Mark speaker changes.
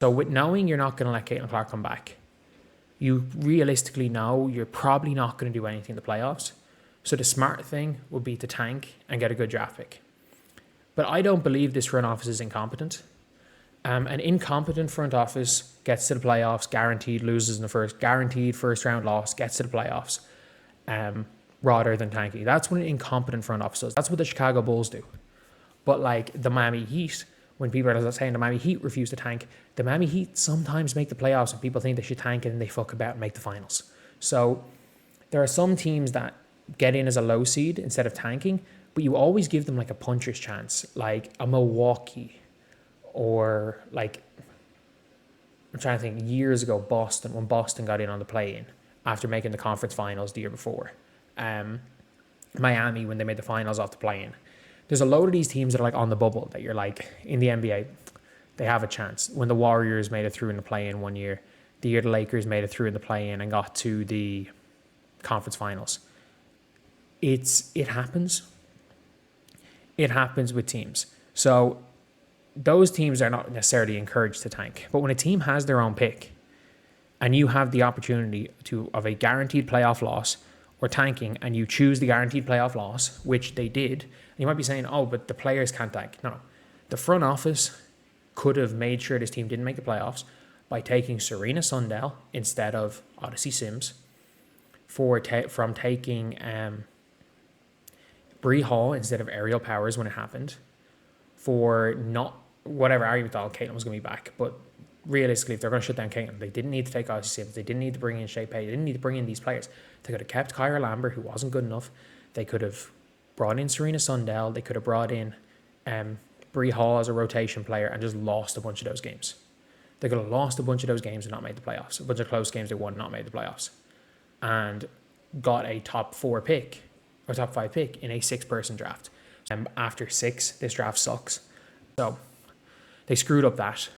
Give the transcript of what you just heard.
Speaker 1: So with knowing you're not going to let Caitlin Clark come back, you realistically know you're probably not going to do anything in the playoffs. So the smart thing would be to tank and get a good draft pick. But I don't believe this front office is incompetent. An incompetent front office gets to the playoffs, guaranteed loses in the guaranteed first round loss, gets to the playoffs, rather than tanking. That's what an incompetent front office does. That's what the Chicago Bulls do. But like the Miami Heat, when people are saying the Miami Heat refuse to tank, the Miami Heat sometimes make the playoffs and people think they should tank it and they fuck about and make the finals. So there are some teams that get in as a low seed instead of tanking, but you always give them like a puncher's chance, like a Milwaukee, or like, I'm trying to think, years ago, Boston, when Boston got in on the play-in after making the conference finals the year before. Miami, when they made the finals off the play-in. There's a load of these teams that are like on the bubble that you're like, in the NBA, they have a chance. When the Warriors made it through in the play-in one year, the year the Lakers made it through in the play-in and got to the conference finals. It happens. It happens with teams. So those teams are not necessarily encouraged to tank. But when a team has their own pick and you have the opportunity of a guaranteed playoff loss or tanking, and you choose the guaranteed playoff loss, which they did, and you might be saying, oh, but the players can't tank. No. The front office could have made sure this team didn't make the playoffs by taking Serena Sundell instead of Odyssey Sims, from taking Bree Hall instead of Aerial Powers when it happened, for not whatever argument thought Caitlin was going to be back. But realistically, if they're going to shut down Caitlin, they didn't need to take Odyssey Sims. They didn't need to bring in Shea Pay. They didn't need to bring in these players. They could have kept Kyra Lambert, who wasn't good enough. They could have brought in Serena Sundell. They could have brought in Bree Hall as a rotation player and just lost a bunch of those games. They could have lost a bunch of those games and not made the playoffs. A bunch of close games they won and not made the playoffs. And got a top 4 pick or top 5 pick in a 6-person draft. And after 6, this draft sucks. So they screwed up that.